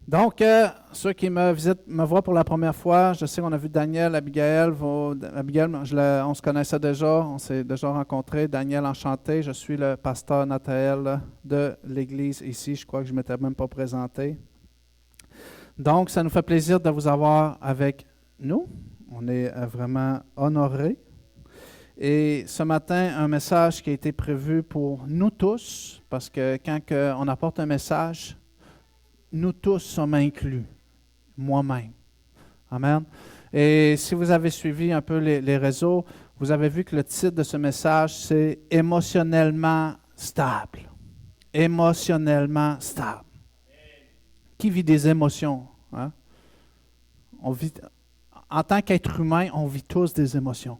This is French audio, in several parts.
Donc, ceux qui me visitent, me voient pour la première fois, je sais qu'on a vu Daniel, Abigail. Abigail, on se connaissait déjà, on s'est déjà rencontrés. Daniel, enchanté. Je suis le pasteur Nathaël de l'Église ici. Je crois que je ne m'étais même pas présenté. Donc, ça nous fait plaisir de vous avoir avec nous. On est vraiment honorés. Et ce matin, un message qui a été prévu pour nous tous, parce que quand on apporte un message, nous tous sommes inclus, moi-même. Amen. Et si vous avez suivi un peu les réseaux, vous avez vu que le titre de ce message, c'est « Émotionnellement stable ». Émotionnellement stable. Qui vit des émotions? Hein? On vit, en tant qu'être humain, on vit tous des émotions.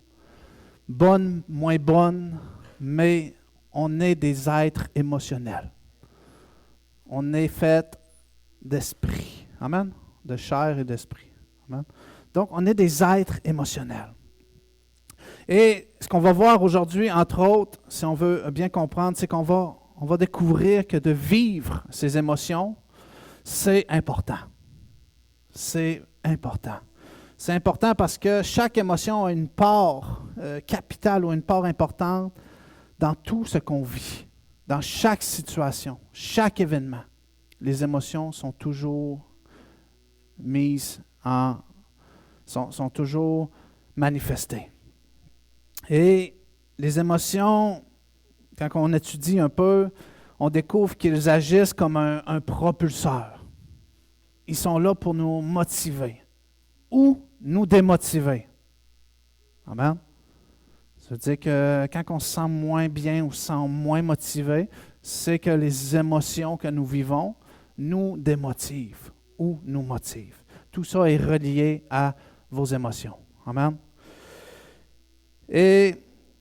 Bonnes, moins bonnes, mais on est des êtres émotionnels. On est fait d'esprit. Amen? De chair et d'esprit. Amen? Donc, on est des êtres émotionnels. Et ce qu'on va voir aujourd'hui, entre autres, si on veut bien comprendre, c'est qu'on va découvrir que de vivre ces émotions, c'est important. C'est important. C'est important parce que chaque émotion a une part capitale ou une part importante dans tout ce qu'on vit, dans chaque situation, chaque événement. Les émotions sont toujours mises sont toujours manifestées. Et les émotions, quand on étudie un peu, on découvre qu'ils agissent comme un propulseur. Ils sont là pour nous motiver ou nous démotiver. Amen. Ça veut dire que quand on se sent moins bien ou se sent moins motivé, c'est que les émotions que nous vivons nous démotivent ou nous motivent. Tout ça est relié à vos émotions. Amen. Et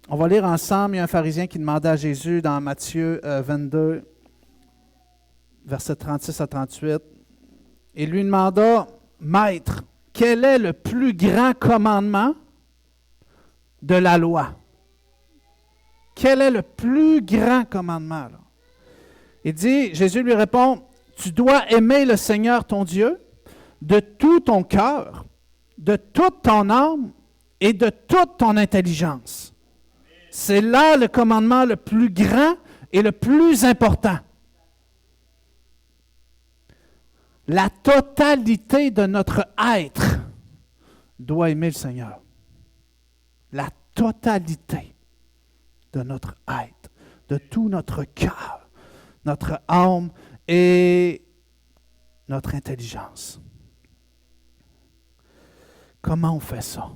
on va lire ensemble, il y a un pharisien qui demandait à Jésus dans Matthieu 22, versets 36 à 38, il lui demanda, « Maître, quel est le plus grand commandement de la loi? » Quel est le plus grand commandement? Là? Il dit, Jésus lui répond, « Tu dois aimer le Seigneur ton Dieu de tout ton cœur, de toute ton âme et de toute ton intelligence. » C'est là le commandement le plus grand et le plus important. La totalité de notre être doit aimer le Seigneur. La totalité de notre être, de tout notre cœur, notre âme et notre intelligence. Comment on fait ça?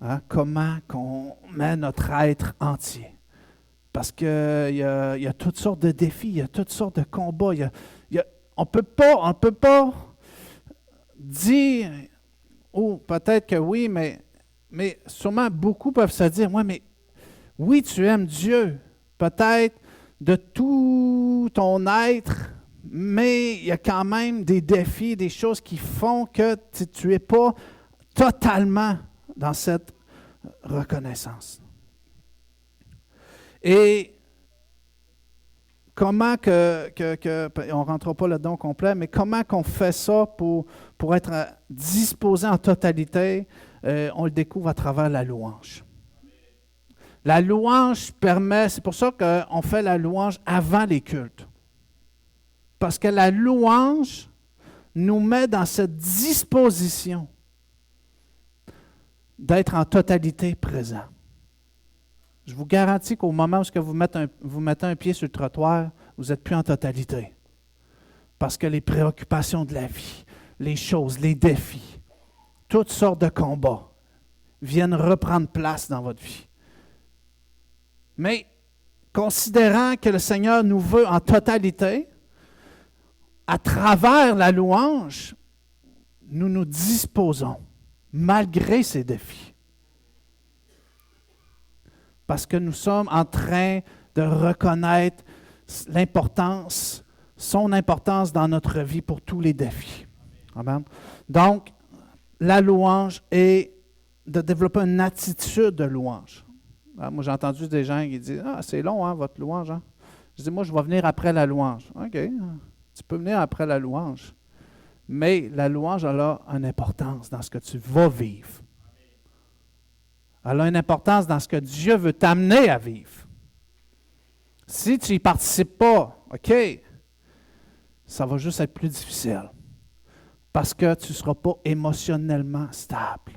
Hein? Comment on met notre être entier? Parce qu'il y a toutes sortes de défis, il y a toutes sortes de combats. On ne peut pas dire, ou peut-être que oui, mais sûrement beaucoup peuvent se dire, ouais, mais oui, tu aimes Dieu, peut-être de tout ton être, mais il y a quand même des défis, des choses qui font que tu n'es pas totalement dans cette reconnaissance. Et comment on ne rentrera pas là-dedans au complet, mais comment qu'on fait ça pour être disposé en totalité, on le découvre à travers la louange. La louange permet, c'est pour ça qu'on fait la louange avant les cultes. Parce que la louange nous met dans cette disposition d'être en totalité présent. Je vous garantis qu'au moment où vous mettez un pied sur le trottoir, vous n'êtes plus en totalité. Parce que les préoccupations de la vie, les choses, les défis, toutes sortes de combats viennent reprendre place dans votre vie. Mais considérant que le Seigneur nous veut en totalité, à travers la louange, nous nous disposons, malgré ces défis. Parce que nous sommes en train de reconnaître l'importance, son importance dans notre vie pour tous les défis. Amen. Donc, la louange est de développer une attitude de louange. Moi, j'ai entendu des gens qui disent « Ah, c'est long, hein, votre louange. Hein? » Je dis « Moi, je vais venir après la louange. » OK, tu peux venir après la louange. Mais la louange, elle a une importance dans ce que tu vas vivre. Elle a une importance dans ce que Dieu veut t'amener à vivre. Si tu n'y participes pas, OK, ça va juste être plus difficile. Parce que tu ne seras pas émotionnellement stable.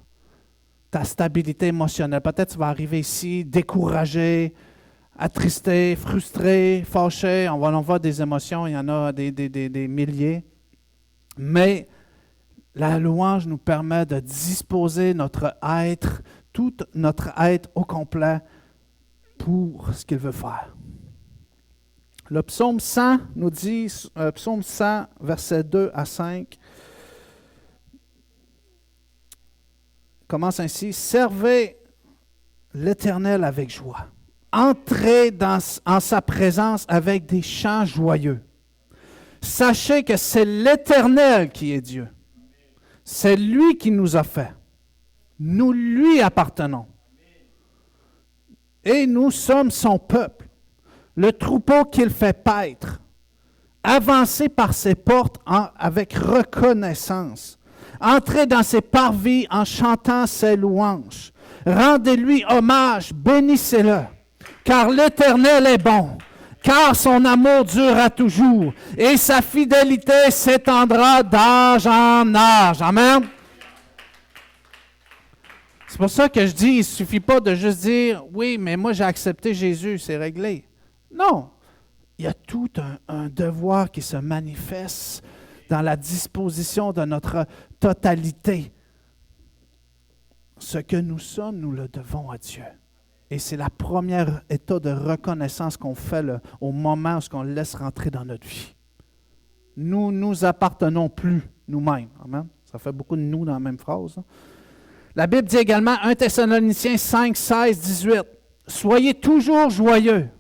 Ta stabilité émotionnelle, peut-être tu vas arriver ici découragé, attristé, frustré, fâché. On va en voir des émotions, il y en a des milliers. Mais la louange nous permet de disposer notre être, tout notre être au complet pour ce qu'il veut faire. Le psaume 100 nous dit, psaume 100, versets 2 à 5, commence ainsi: « Servez l'Éternel avec joie. Entrez en sa présence avec des chants joyeux. Sachez que c'est l'Éternel qui est Dieu. C'est lui qui nous a fait. Nous lui appartenons. Et nous sommes son peuple, le troupeau qu'il fait paître. Avancez par ses portes avec reconnaissance. Entrez dans ses parvis en chantant ses louanges. Rendez-lui hommage, bénissez-le. Car l'Éternel est bon, car son amour durera toujours, et sa fidélité s'étendra d'âge en âge. Amen. C'est pour ça que je dis, il ne suffit pas de juste dire, oui, mais moi j'ai accepté Jésus, c'est réglé. Non, il y a tout un devoir qui se manifeste dans la disposition de notre totalité. Ce que nous sommes, nous le devons à Dieu. Et c'est la première état de reconnaissance qu'on fait au moment où on le laisse rentrer dans notre vie. Nous ne nous appartenons plus nous-mêmes. Amen. Ça fait beaucoup de nous dans la même phrase. Hein? La Bible dit également, 1 Thessaloniciens 5, 16, 18, « Soyez toujours joyeux. »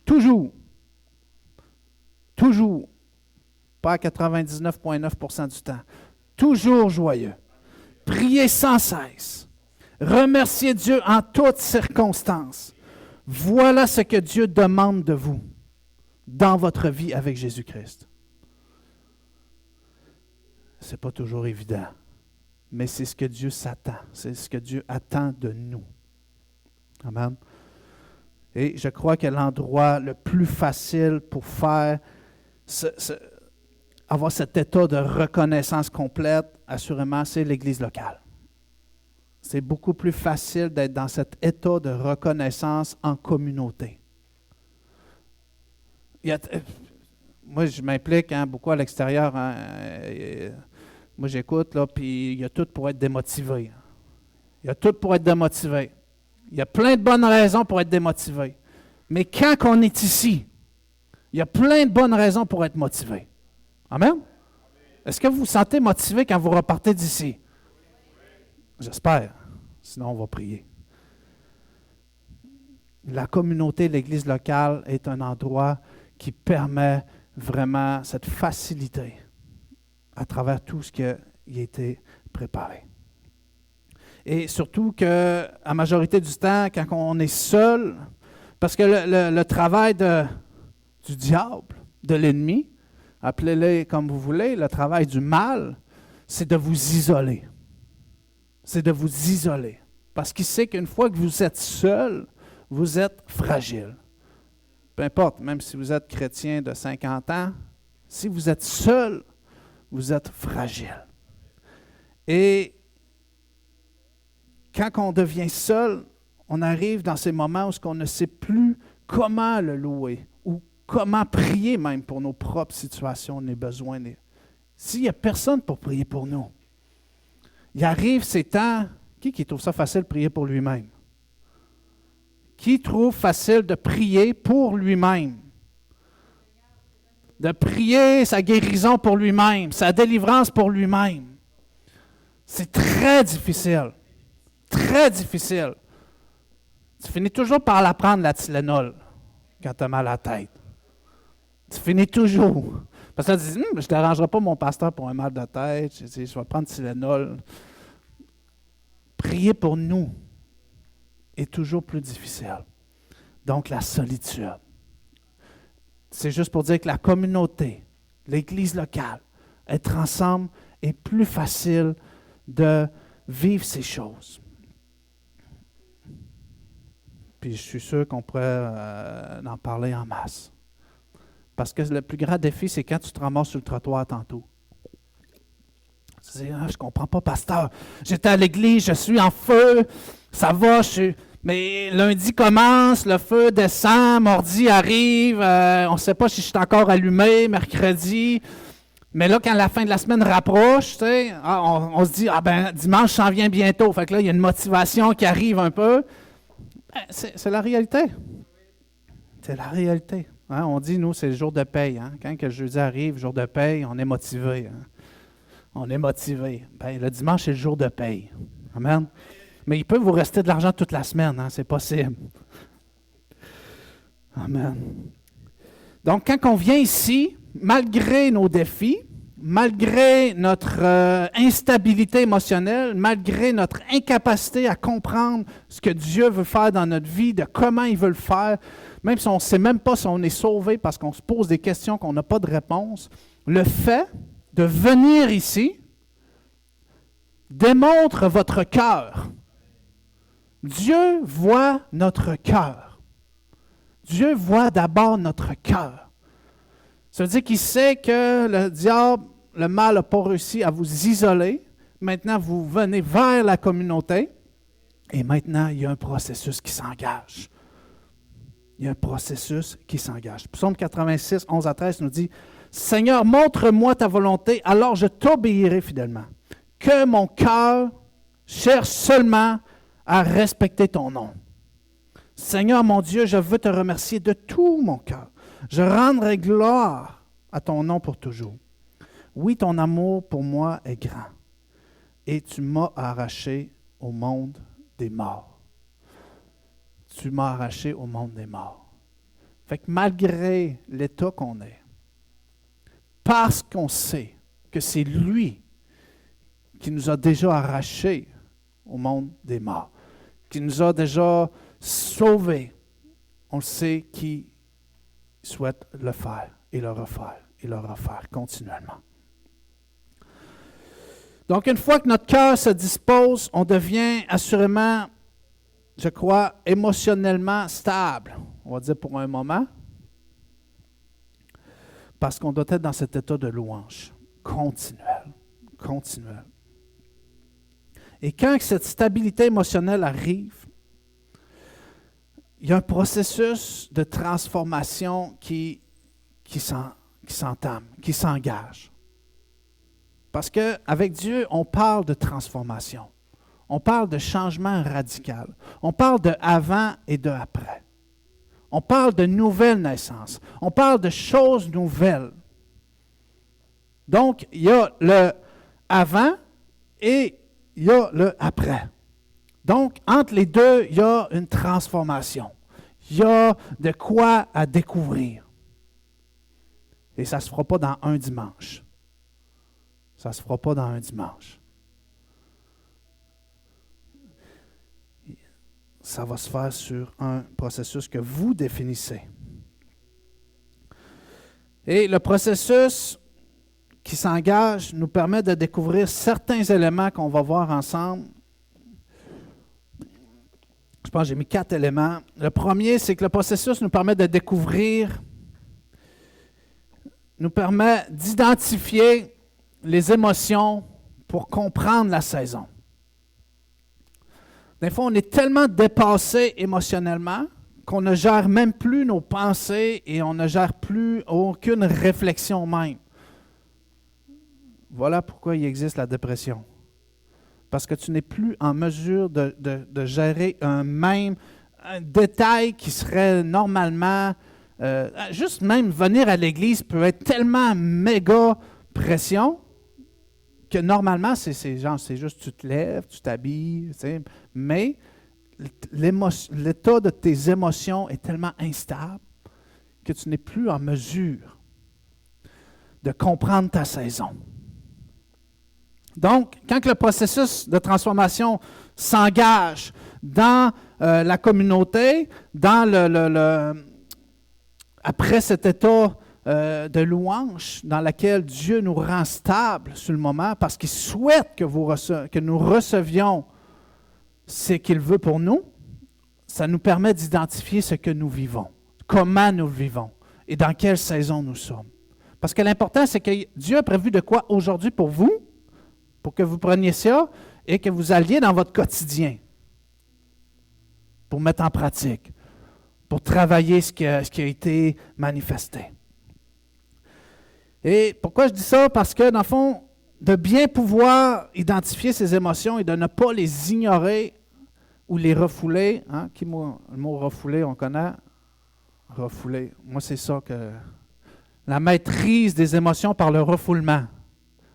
Toujours. Toujours. Pas à 99,9% du temps. Toujours joyeux. Priez sans cesse. Remerciez Dieu en toutes circonstances. Voilà ce que Dieu demande de vous dans votre vie avec Jésus-Christ. Ce n'est pas toujours évident, mais c'est ce que Dieu s'attend. C'est ce que Dieu attend de nous. Amen. Et je crois que l'endroit le plus facile pour faire avoir cet état de reconnaissance complète, assurément, c'est l'Église locale. C'est beaucoup plus facile d'être dans cet état de reconnaissance en communauté. Moi, je m'implique beaucoup à l'extérieur. Moi, j'écoute, là, puis il y a tout pour être démotivé. Il y a tout pour être démotivé. Il y a plein de bonnes raisons pour être démotivé. Mais quand on est ici, il y a plein de bonnes raisons pour être motivé. Amen? Est-ce que vous vous sentez motivé quand vous repartez d'ici? J'espère. Sinon, on va prier. La communauté, l'Église locale est un endroit qui permet vraiment cette facilité à travers tout ce qui a été préparé. Et surtout que, à majorité du temps, quand on est seul, parce que le travail du diable, de l'ennemi, appelez-le comme vous voulez, le travail du mal, c'est de vous isoler. C'est de vous isoler. Parce qu'il sait qu'une fois que vous êtes seul, vous êtes fragile. Peu importe, même si vous êtes chrétien de 50 ans, si vous êtes seul, vous êtes fragile. Et quand on devient seul, on arrive dans ces moments où on ne sait plus comment le louer ou comment prier même pour nos propres situations, nos besoins. S'il n'y a personne pour prier pour nous, il arrive ces temps, qui trouve ça facile de prier pour lui-même? Qui trouve facile de prier pour lui-même? De prier sa guérison pour lui-même, sa délivrance pour lui-même. C'est très difficile. Très difficile. Tu finis toujours par la prendre, la Tylenol, quand tu as mal à la tête. Tu finis toujours. Parce que tu dis, je ne dérangerai pas mon pasteur pour un mal de tête, je vais prendre Tylenol. Prier pour nous est toujours plus difficile. Donc, la solitude. C'est juste pour dire que la communauté, l'Église locale, être ensemble est plus facile de vivre ces choses. Puis je suis sûr qu'on pourrait en parler en masse. Parce que le plus grand défi, c'est quand tu te ramasses sur le trottoir tantôt. Tu dis, je ne comprends pas, pasteur. J'étais à l'église, je suis en feu, ça va, mais lundi commence, le feu descend, mardi arrive, on ne sait pas si je suis encore allumé, mercredi. Mais là, quand la fin de la semaine rapproche, tu sais, on se dit, dimanche s'en vient bientôt. Fait que là, il y a une motivation qui arrive un peu. C'est la réalité. C'est la réalité. Hein? On dit, nous, c'est le jour de paye. Hein? Quand que le jeudi arrive, jour de paye, on est motivé. Hein? On est motivé. Le dimanche, c'est le jour de paye. Amen. Mais il peut vous rester de l'argent toute la semaine. Hein? C'est possible. Amen. Donc, quand on vient ici, malgré nos défis, malgré notre instabilité émotionnelle, malgré notre incapacité à comprendre ce que Dieu veut faire dans notre vie, de comment il veut le faire, même si on ne sait même pas si on est sauvé parce qu'on se pose des questions qu'on n'a pas de réponse, le fait de venir ici démontre votre cœur. Dieu voit notre cœur. Dieu voit d'abord notre cœur. Ça veut dire qu'il sait que le diable, le mal n'a pas réussi à vous isoler. Maintenant, vous venez vers la communauté et maintenant, il y a un processus qui s'engage. Il y a un processus qui s'engage. Psaume 86, 11 à 13 nous dit, « Seigneur, montre-moi ta volonté, alors je t'obéirai fidèlement. Que mon cœur cherche seulement à respecter ton nom. Seigneur mon Dieu, je veux te remercier de tout mon cœur. Je rendrai gloire à ton nom pour toujours. Oui, ton amour pour moi est grand, et tu m'as arraché au monde des morts. » Tu m'as arraché au monde des morts. Fait que malgré l'état qu'on est, parce qu'on sait que c'est lui qui nous a déjà arrachés au monde des morts, qui nous a déjà sauvés, on sait qu'il souhaite le faire et le refaire et le refaire continuellement. Donc, une fois que notre cœur se dispose, on devient assurément, je crois, émotionnellement stable, on va dire pour un moment, parce qu'on doit être dans cet état de louange continuel. Et quand cette stabilité émotionnelle arrive, il y a un processus de transformation qui s'entame, qui s'engage. Parce qu'avec Dieu, on parle de transformation. On parle de changement radical. On parle de avant et de après. On parle de nouvelle naissance. On parle de choses nouvelles. Donc, il y a le avant et il y a le après. Donc, entre les deux, il y a une transformation. Il y a de quoi à découvrir. Et ça ne se fera pas dans un dimanche. Ça ne se fera pas dans un dimanche. Ça va se faire sur un processus que vous définissez. Et le processus qui s'engage nous permet de découvrir certains éléments qu'on va voir ensemble. Je pense que j'ai mis 4 éléments. Le premier, c'est que le processus nous permet de découvrir, nous permet d'identifier les émotions pour comprendre la saison. Des fois, on est tellement dépassé émotionnellement qu'on ne gère même plus nos pensées et on ne gère plus aucune réflexion même. Voilà pourquoi il existe la dépression. Parce que tu n'es plus en mesure de gérer un détail qui serait normalement... juste même venir à l'église peut être tellement méga pression que normalement, c'est juste tu te lèves, tu t'habilles, tu sais, mais l'état de tes émotions est tellement instable que tu n'es plus en mesure de comprendre ta saison. Donc, quand le processus de transformation s'engage dans la communauté, dans après cet état de louange dans laquelle Dieu nous rend stables sur le moment parce qu'il souhaite que nous recevions ce qu'il veut pour nous, ça nous permet d'identifier ce que nous vivons, comment nous vivons et dans quelle saison nous sommes. Parce que l'important, c'est que Dieu a prévu de quoi aujourd'hui pour vous, pour que vous preniez ça et que vous alliez dans votre quotidien pour mettre en pratique, pour travailler ce qui a été manifesté. Et pourquoi je dis ça? Parce que, dans le fond, de bien pouvoir identifier ces émotions et de ne pas les ignorer ou les refouler. Hein? Le mot refouler, on connaît? Refouler. Moi, c'est ça que... La maîtrise des émotions par le refoulement.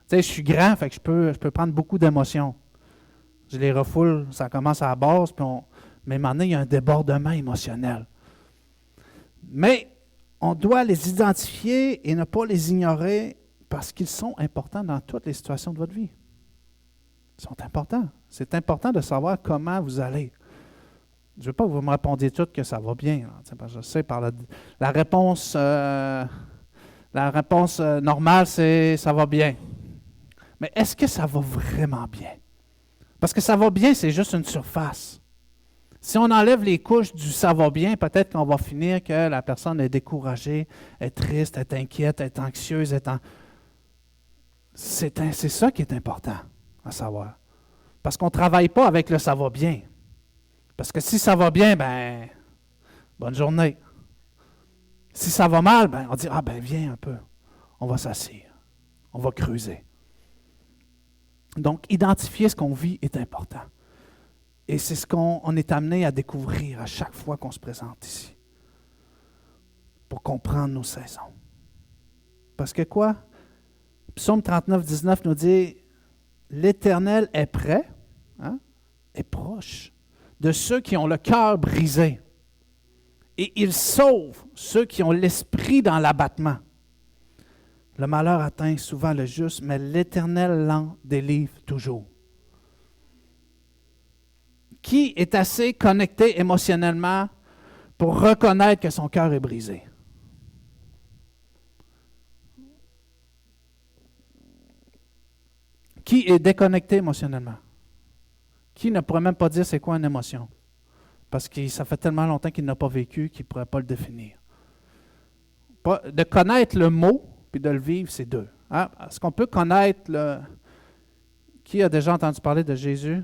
Tu sais, je suis grand, fait que je peux prendre beaucoup d'émotions. Je les refoule, ça commence à la base, mais maintenant, il y a un débordement émotionnel. Mais on doit les identifier et ne pas les ignorer parce qu'ils sont importants dans toutes les situations de votre vie. Ils sont importants. C'est important de savoir comment vous allez. Je ne veux pas que vous me répondiez tout que ça va bien. Je sais, par la réponse normale, c'est « ça va bien ». Mais est-ce que ça va vraiment bien? Parce que ça va bien, c'est juste une surface. Si on enlève les couches du « ça va bien », peut-être qu'on va finir que la personne est découragée, est triste, est inquiète, est anxieuse. C'est ça qui est important à savoir. Parce qu'on ne travaille pas avec le « ça va bien ». Parce que si ça va bien, ben bonne journée. Si ça va mal, ben on dit « ah ben viens un peu, on va s'asseoir, on va creuser ». Donc, identifier ce qu'on vit est important. Et c'est ce qu'on est amené à découvrir à chaque fois qu'on se présente ici. Pour comprendre nos saisons. Parce que quoi? Psaume 39, 19 nous dit « L'Éternel est prêt, est proche, de ceux qui ont le cœur brisé. Et il sauve ceux qui ont l'esprit dans l'abattement. Le malheur atteint souvent le juste, mais l'Éternel l'en délivre toujours. » Qui est assez connecté émotionnellement pour reconnaître que son cœur est brisé? Qui est déconnecté émotionnellement? Qui ne pourrait même pas dire c'est quoi une émotion? Parce que ça fait tellement longtemps qu'il n'a pas vécu qu'il ne pourrait pas le définir. De connaître le mot puis de le vivre, c'est deux. Hein? Est-ce qu'on peut connaître le... Qui a déjà entendu parler de Jésus?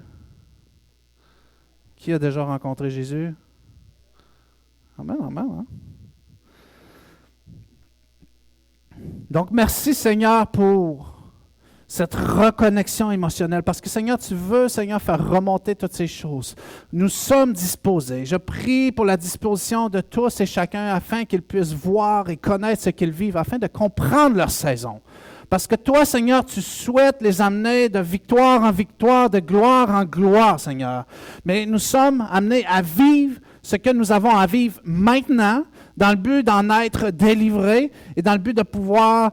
Qui a déjà rencontré Jésus? Amen, amen. Hein? Donc, merci Seigneur pour cette reconnexion émotionnelle. Parce que Seigneur, tu veux, Seigneur, faire remonter toutes ces choses. Nous sommes disposés. Je prie pour la disposition de tous et chacun afin qu'ils puissent voir et connaître ce qu'ils vivent, afin de comprendre leur saison. Parce que toi, Seigneur, tu souhaites les amener de victoire en victoire, de gloire en gloire, Seigneur. Mais nous sommes amenés à vivre ce que nous avons à vivre maintenant, dans le but d'en être délivrés et dans le but de pouvoir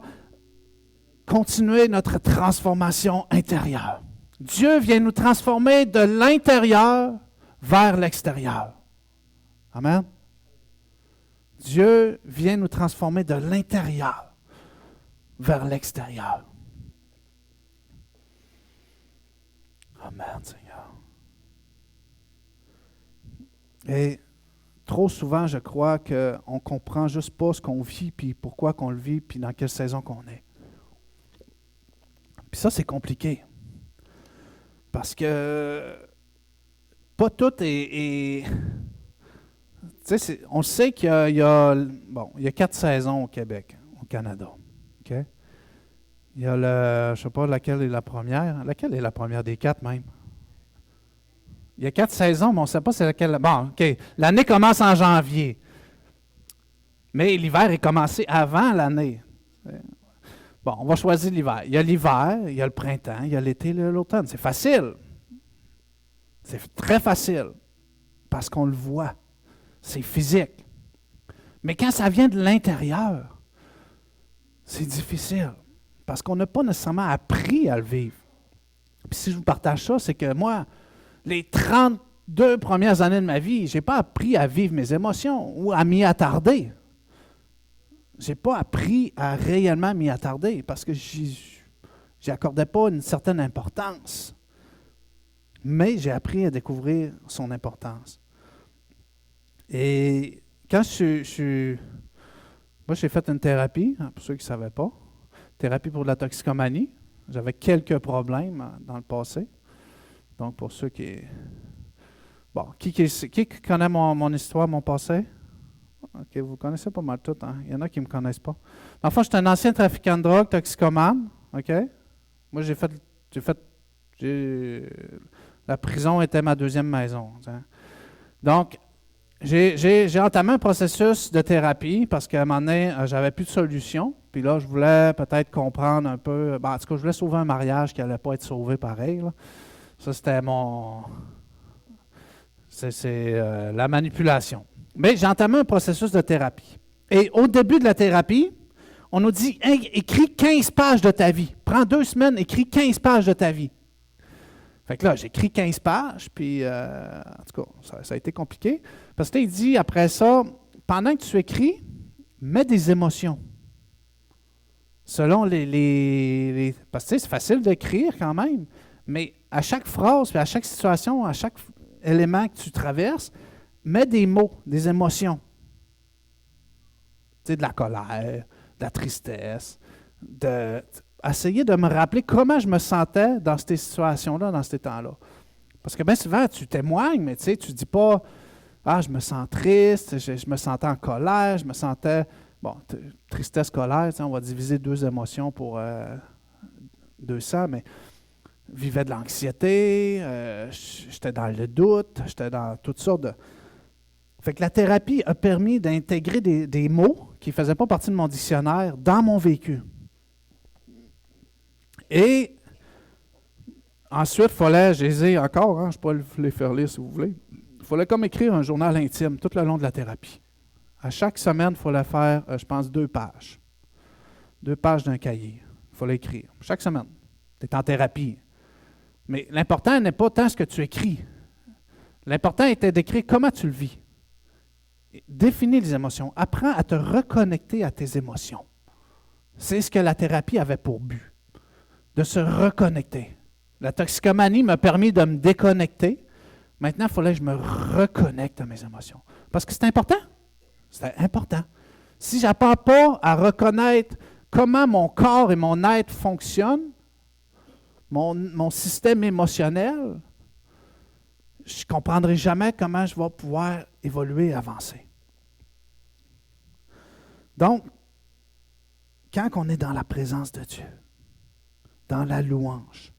continuer notre transformation intérieure. Dieu vient nous transformer de l'intérieur vers l'extérieur. Amen. Dieu vient nous transformer de l'intérieur vers l'extérieur. Amen, Seigneur. Et trop souvent, je crois qu'on ne comprend juste pas ce qu'on vit, puis pourquoi qu'on le vit, puis dans quelle saison qu'on est. Puis ça, c'est compliqué. Parce que pas tout est tu sais, on sait qu'il y a 4 saisons au Québec, au Canada. Okay? Il y a je ne sais pas laquelle est la première. Laquelle est la première des 4 même? Il y a 4 saisons, mais on ne sait pas c'est laquelle. Bon, OK. L'année commence en janvier. Mais l'hiver est commencé avant l'année. Bon, on va choisir l'hiver. Il y a l'hiver, il y a le printemps, il y a l'été, l'automne. C'est facile. C'est très facile. Parce qu'on le voit. C'est physique. Mais quand ça vient de l'intérieur, c'est difficile. Parce qu'on n'a pas nécessairement appris à le vivre. Puis si je vous partage ça, c'est que moi, les 32 premières années de ma vie, je n'ai pas appris à vivre mes émotions ou à m'y attarder. Je n'ai pas appris à réellement m'y attarder parce que j'y accordais pas une certaine importance. Mais j'ai appris à découvrir son importance. Et quand moi, j'ai fait une thérapie, pour ceux qui ne savaient pas, thérapie pour de la toxicomanie. J'avais quelques problèmes dans le passé. Donc, pour ceux qui... Bon, qui connaît mon histoire, mon passé? OK, vous connaissez pas mal tout, hein? Il y en a qui ne me connaissent pas. Dans le fond, j'étais un ancien trafiquant de drogue, toxicomane, OK? Moi, la prison était ma deuxième maison. Hein? Donc, j'ai entamé un processus de thérapie parce qu'à un moment donné, j'avais plus de solution. Puis là, je voulais peut-être comprendre un peu... en tout cas, je voulais sauver un mariage qui n'allait pas être sauvé pareil. Là. Ça, c'était c'est la manipulation. Mais j'ai entamé un processus de thérapie. Et au début de la thérapie, on nous dit hey, écris 15 pages de ta vie. Prends 2 semaines, écris 15 pages de ta vie. Fait que là, j'écris 15 pages, puis en tout cas, ça a été compliqué. Parce que là, il dit après ça, pendant que tu écris, mets des émotions. Selon parce que c'est facile d'écrire quand même, mais à chaque phrase, puis à chaque situation, à chaque élément que tu traverses, mets des mots, des émotions. Tu sais, de la colère, de la tristesse, essayer de me rappeler comment je me sentais dans ces situations-là, dans ces temps-là. Parce que bien souvent, tu témoignes, mais tu ne dis pas « Ah, je me sens triste, je me sentais en colère, je me sentais... » Bon, tristesse, colère, on va diviser 2 émotions pour 200, mais vivais de l'anxiété, j'étais dans le doute, j'étais dans toutes sortes de... Fait que la thérapie a permis d'intégrer des mots qui ne faisaient pas partie de mon dictionnaire dans mon vécu. Et ensuite, il fallait, je les ai encore, hein, je peux les faire lire si vous voulez, il fallait comme écrire un journal intime tout le long de la thérapie. À chaque semaine, il fallait faire, je pense, 2 pages. 2 pages d'un cahier. Il fallait écrire. Chaque semaine. Tu es en thérapie. Mais l'important n'est pas tant ce que tu écris. L'important était d'écrire comment tu le vis. Définis les émotions. Apprends à te reconnecter à tes émotions. C'est ce que la thérapie avait pour but. De se reconnecter. La toxicomanie m'a permis de me déconnecter. Maintenant, il fallait que je me reconnecte à mes émotions. Parce que c'est important. C'est important. Si je n'apprends pas à reconnaître comment mon corps et mon être fonctionnent, mon système émotionnel, je ne comprendrai jamais comment je vais pouvoir évoluer et avancer. Donc, quand on est dans la présence de Dieu, dans la louange,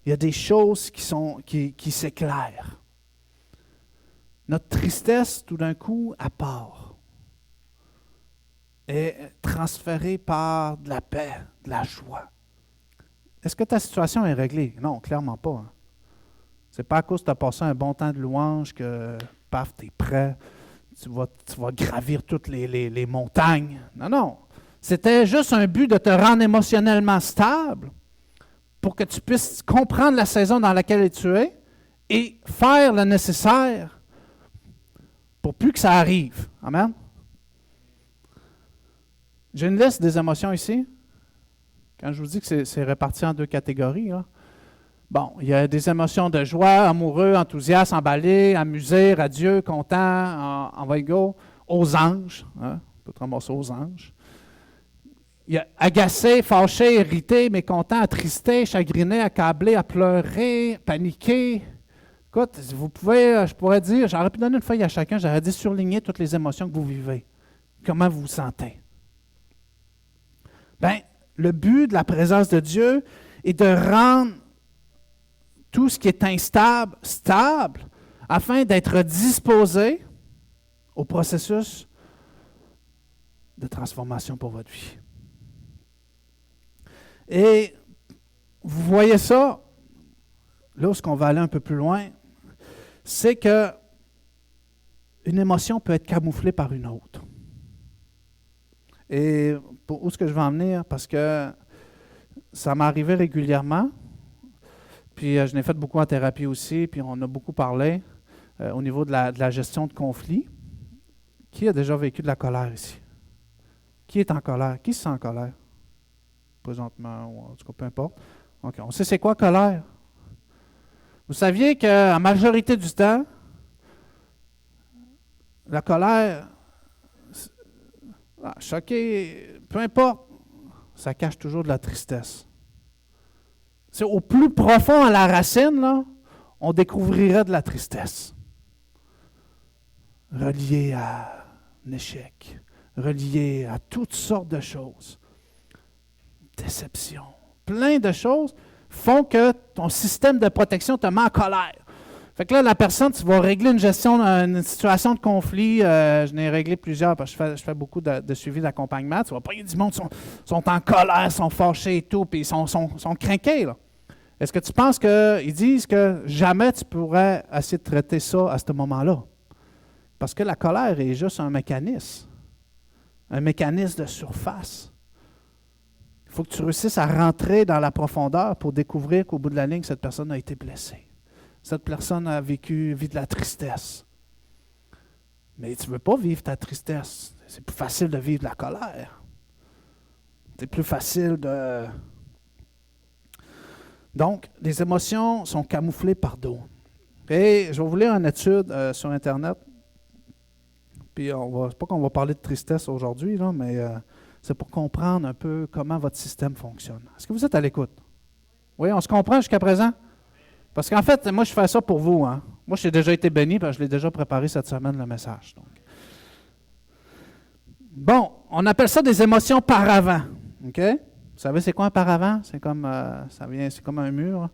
il y a des choses qui s'éclairent. Notre tristesse, tout d'un coup, à part, est transférée par de la paix, de la joie. Est-ce que ta situation est réglée? Non, clairement pas. Hein. Ce n'est pas à cause que tu as passé un bon temps de louange que, paf, tu es prêt, tu vas gravir toutes les montagnes. Non, non. C'était juste un but de te rendre émotionnellement stable pour que tu puisses comprendre la saison dans laquelle tu es et faire le nécessaire pour plus que ça arrive. Amen? J'ai une liste des émotions ici. Quand je vous dis que c'est réparti en 2 catégories, là. Bon, il y a des émotions de joie, amoureux, enthousiaste, emballé, amusé, radieux, content, en va go, aux anges. Hein? On peut te ramasser aux anges. Il y a agacé, fâché, irrité, mécontent, attristé, chagriné, accablé, à pleurer, paniqué. Écoute, je pourrais dire, j'aurais pu donner une feuille à chacun, j'aurais dit surligner toutes les émotions que vous vivez. Comment vous vous sentez? Bien, le but de la présence de Dieu est de rendre tout ce qui est instable, stable, afin d'être disposé au processus de transformation pour votre vie. Et vous voyez ça, là où on va aller un peu plus loin, c'est que une émotion peut être camouflée par une autre. Et où est-ce que je vais en venir? Parce que ça m'est arrivé régulièrement. Puis je n'ai fait beaucoup en thérapie aussi, puis on a beaucoup parlé au niveau de la gestion de conflits. Qui a déjà vécu de la colère ici? Qui est en colère? Qui se sent en colère? Présentement, ou en tout cas, peu importe. OK, on sait c'est quoi colère? Vous saviez qu'en majorité du temps, la colère, choqué, peu importe, ça cache toujours de la tristesse. C'est au plus profond à la racine, là, on découvrirait de la tristesse. Reliée à un échec, reliée à toutes sortes de choses. Déception. Plein de choses font que ton système de protection te met en colère. Fait que là, la personne, tu vas régler une situation de conflit. Je n'ai réglé plusieurs parce que je fais beaucoup de suivi d'accompagnement. Tu vas pas, il y a du monde qui sont en colère, sont fâchés et tout, puis ils sont craqués, là. Est-ce que tu penses qu'ils disent que jamais tu pourrais essayer de traiter ça à ce moment-là? Parce que la colère est juste un mécanisme de surface. Il faut que tu réussisses à rentrer dans la profondeur pour découvrir qu'au bout de la ligne, cette personne a été blessée. Cette personne vit de la tristesse. Mais tu ne veux pas vivre ta tristesse. C'est plus facile de vivre la colère. C'est plus facile de... Donc, les émotions sont camouflées par d'autres. Et je vais vous lire une étude sur Internet. Puis, c'est pas qu'on va parler de tristesse aujourd'hui, là, mais c'est pour comprendre un peu comment votre système fonctionne. Est-ce que vous êtes à l'écoute? Oui, on se comprend jusqu'à présent? Parce qu'en fait, moi, je fais ça pour vous. Hein? Moi, j'ai déjà été béni parce que je l'ai déjà préparé cette semaine, le message. Donc. Bon, on appelle ça des émotions paravents. OK? Vous savez, c'est quoi un paravent? C'est comme, c'est comme un mur.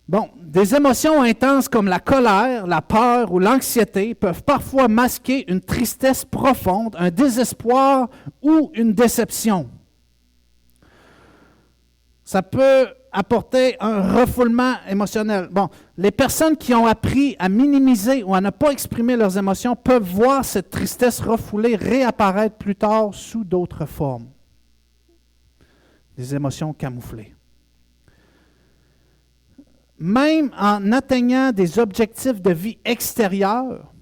Bon, des émotions intenses comme la colère, la peur ou l'anxiété peuvent parfois masquer une tristesse profonde, un désespoir ou une déception. Ça peut apporter un refoulement émotionnel. Bon, les personnes qui ont appris à minimiser ou à ne pas exprimer leurs émotions peuvent voir cette tristesse refoulée réapparaître plus tard sous d'autres formes. Des émotions camouflées. Même en atteignant des objectifs de vie extérieurs,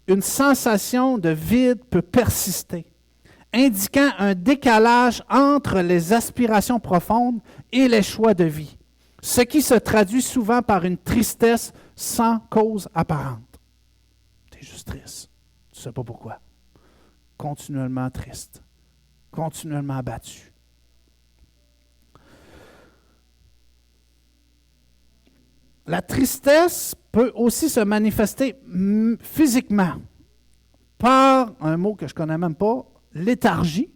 une sensation de vide peut persister, indiquant un décalage entre les aspirations profondes et les choix de vie, ce qui se traduit souvent par une tristesse sans cause apparente. Tu es juste triste. Tu ne sais pas pourquoi. Continuellement triste. Continuellement abattu. La tristesse peut aussi se manifester physiquement par un mot que je ne connais même pas, léthargie,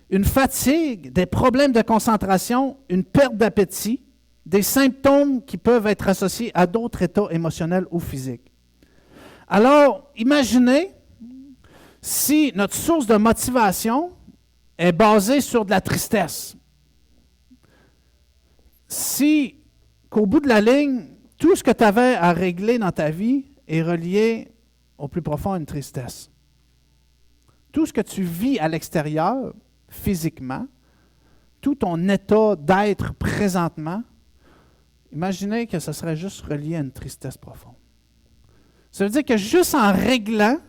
une fatigue, des problèmes de concentration, une perte d'appétit, des symptômes qui peuvent être associés à d'autres états émotionnels ou physiques. Alors, imaginez si notre source de motivation est basée sur de la tristesse. Si, qu'au bout de la ligne, tout ce que tu avais à régler dans ta vie est relié au plus profond à une tristesse. Tout ce que tu vis à l'extérieur, physiquement, tout ton état d'être présentement, imaginez que ce serait juste relié à une tristesse profonde. Ça veut dire que juste en réglant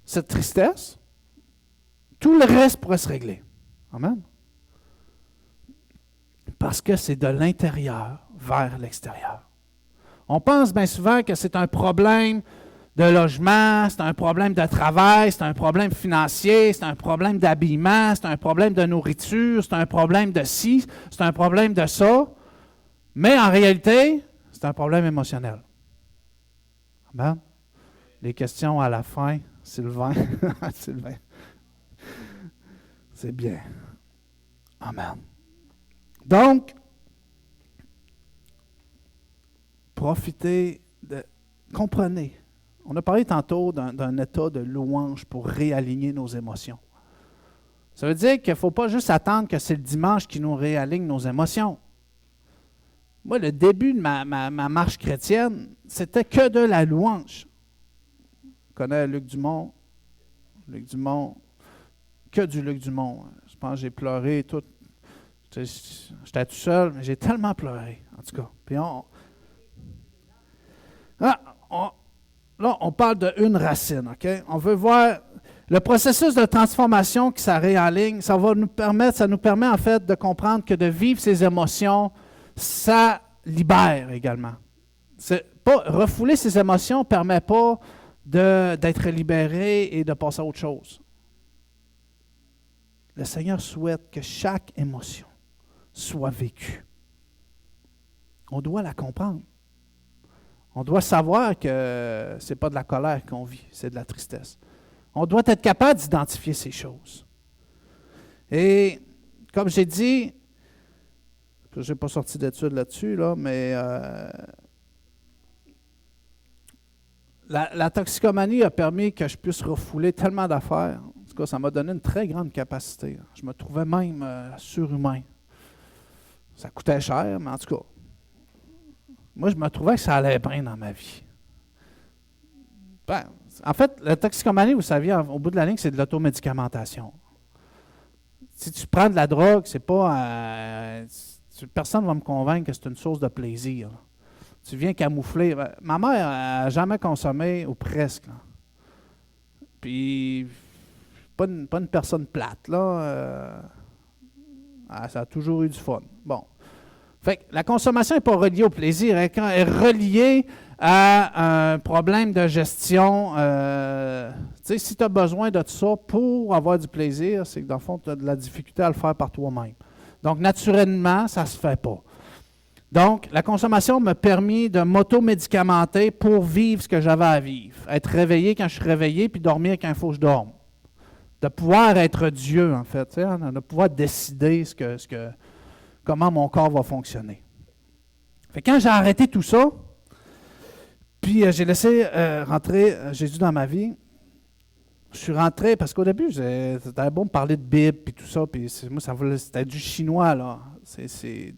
cette tristesse, tout le reste pourrait se régler. Amen. Parce que c'est de l'intérieur vers l'extérieur. On pense bien souvent que c'est un problème de logement, c'est un problème de travail, c'est un problème financier, c'est un problème d'habillement, c'est un problème de nourriture, c'est un problème de ci, c'est un problème de ça. Mais en réalité, c'est un problème émotionnel. Amen. Les questions à la fin, Sylvain. Sylvain. C'est bien. Amen. Donc, comprenez. On a parlé tantôt d'un état de louange pour réaligner nos émotions. Ça veut dire qu'il ne faut pas juste attendre que c'est le dimanche qui nous réaligne nos émotions. Moi, le début de ma marche chrétienne, c'était que de la louange. On connaît Luc Dumont. Luc Dumont, que du Luc Dumont. Je pense que j'ai pleuré tout. J'étais tout seul, mais j'ai tellement pleuré, en tout cas. Puis là, on parle d'une racine, OK? On veut voir le processus de transformation qui s'arrête en ligne. Ça nous permet en fait de comprendre que de vivre ses émotions, ça libère également. Refouler ses émotions ne permet pas d'être libéré et de passer à autre chose. Le Seigneur souhaite que chaque émotion soit vécue. On doit la comprendre. On doit savoir que ce n'est pas de la colère qu'on vit, c'est de la tristesse. On doit être capable d'identifier ces choses. Et comme j'ai dit, je n'ai pas sorti d'études là-dessus, mais la toxicomanie a permis que je puisse refouler tellement d'affaires. En tout cas, ça m'a donné une très grande capacité. Je me trouvais même surhumain. Ça coûtait cher, mais en tout cas, moi, je me trouvais que ça allait bien dans ma vie. Ben, en fait, la toxicomanie, vous saviez, au bout de la ligne, c'est de l'automédicamentation. Si tu prends de la drogue, c'est pas... personne ne va me convaincre que c'est une source de plaisir. Tu viens camoufler. Ma mère n'a jamais consommé, ou presque. Là. Puis, pas une personne plate, là. Ça a toujours eu du fun. Bon. Fait que la consommation n'est pas reliée au plaisir, elle est reliée à un problème de gestion. Si tu as besoin de tout ça pour avoir du plaisir, c'est que dans le fond, tu as de la difficulté à le faire par toi-même. Donc, naturellement, ça ne se fait pas. Donc, la consommation m'a permis de m'automédicamenter pour vivre ce que j'avais à vivre. Être réveillé quand je suis réveillé, puis dormir quand il faut que je dorme. De pouvoir être Dieu, en fait. De pouvoir décider comment mon corps va fonctionner. Fait que quand j'ai arrêté tout ça, puis j'ai laissé rentrer Jésus dans ma vie, je suis rentré, parce qu'au début, c'était bon de parler de Bible, puis tout ça, puis moi, c'était du chinois, là. C'est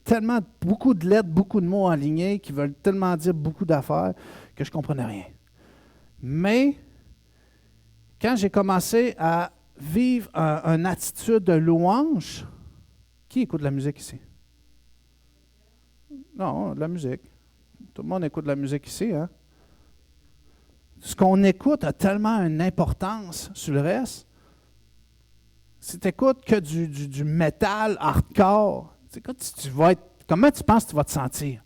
tellement beaucoup de lettres, beaucoup de mots alignés qui veulent tellement dire beaucoup d'affaires que je ne comprenais rien. Mais, quand j'ai commencé à vivre une attitude de louange, qui écoute de la musique ici? Non, de la musique. Tout le monde écoute de la musique ici, hein? Ce qu'on écoute a tellement une importance sur le reste. Si tu n'écoutes que du métal hardcore, comment tu penses que tu vas te sentir?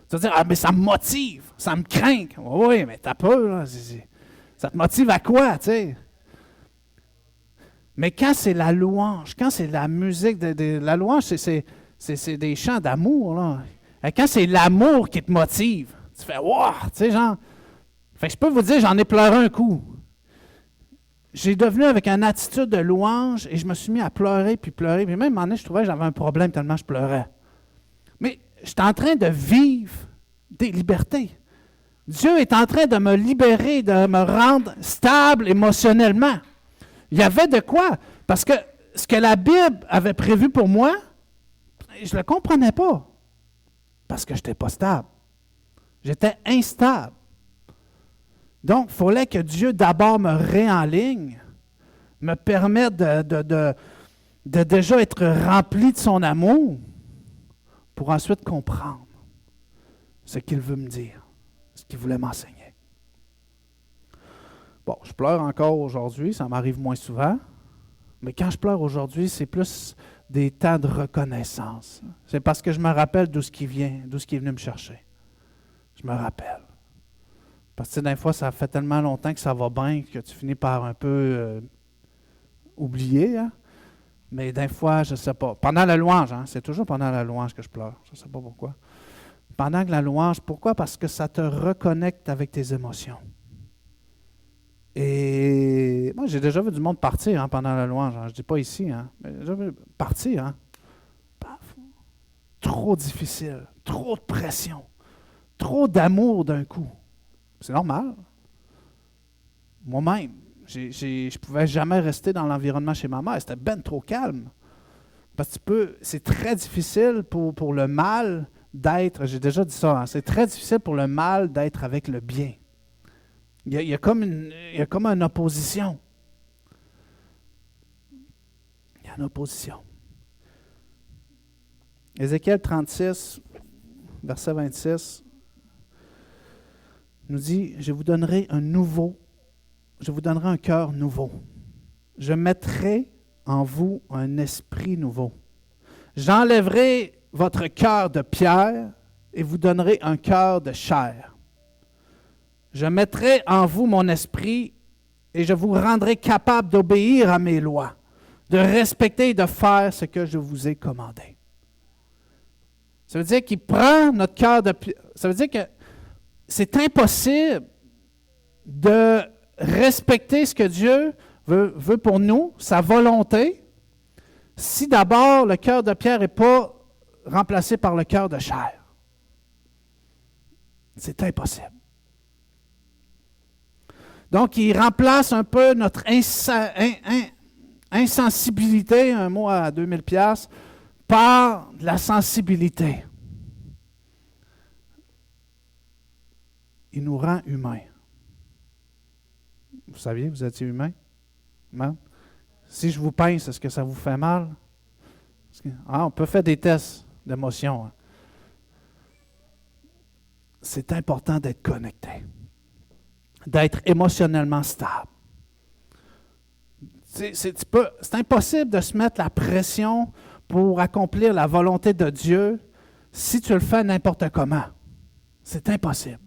Tu vas dire, ah, mais ça me motive, ça me craint. Oui, mais t'as peur, là. Ça te motive à quoi, tu sais? Mais quand c'est la louange, quand c'est la musique, la louange, c'est des chants d'amour, là. Et quand c'est l'amour qui te motive, tu fais, wow, tu sais, genre. Fait que je peux vous dire, j'en ai pleuré un coup. J'ai devenu avec une attitude de louange et je me suis mis à pleurer, puis même à un moment donné, je trouvais que j'avais un problème tellement je pleurais. Mais j'étais en train de vivre des libertés. Dieu est en train de me libérer, de me rendre stable émotionnellement. Il y avait de quoi? Parce que ce que la Bible avait prévu pour moi, je ne le comprenais pas. Parce que je n'étais pas stable. J'étais instable. Donc, il fallait que Dieu d'abord me réenligne, me permette de déjà être rempli de son amour pour ensuite comprendre ce qu'il veut me dire, ce qu'il voulait m'enseigner. Bon, je pleure encore aujourd'hui, ça m'arrive moins souvent, mais quand je pleure aujourd'hui, c'est plus des temps de reconnaissance. C'est parce que je me rappelle d'où ce qui vient, d'où ce qui est venu me chercher. Je me rappelle. Parce que des fois, ça fait tellement longtemps que ça va bien que tu finis par un peu oublier. Hein? Mais des fois, je ne sais pas. Pendant la louange, hein? C'est toujours pendant la louange que je pleure. Je ne sais pas pourquoi. Pendant que la louange, pourquoi? Parce que ça te reconnecte avec tes émotions. Et moi, j'ai déjà vu du monde partir pendant la louange. Hein? Je ne dis pas ici, hein? Mais j'ai déjà vu partir. Hein? Paf. Trop difficile, trop de pression, trop d'amour d'un coup. C'est normal. Moi-même, je ne pouvais jamais rester dans l'environnement chez ma mère. C'était ben trop calme. Parce que c'est très difficile pour le mal d'être, j'ai déjà dit ça, hein, c'est très difficile pour le mal d'être avec le bien. Il y a comme une opposition. Il y a une opposition. Ézéchiel 36, verset 26. nous dit, je vous donnerai un cœur nouveau. Je mettrai en vous un esprit nouveau. J'enlèverai votre cœur de pierre et vous donnerai un cœur de chair. Je mettrai en vous mon esprit et je vous rendrai capable d'obéir à mes lois, de respecter et de faire ce que je vous ai commandé. Ça veut dire qu'il prend notre cœur de pierre. Ça veut dire que c'est impossible de respecter ce que Dieu veut pour nous, sa volonté, si d'abord le cœur de pierre n'est pas remplacé par le cœur de chair. C'est impossible. Donc, il remplace un peu notre insensibilité, un mot à 2000 $, par de la sensibilité. Il nous rend humains. Vous saviez, vous étiez humain? Non? Si je vous pince, est-ce que ça vous fait mal? On peut faire des tests d'émotion. C'est important d'être connecté, d'être émotionnellement stable. C'est impossible de se mettre la pression pour accomplir la volonté de Dieu si tu le fais n'importe comment. C'est impossible.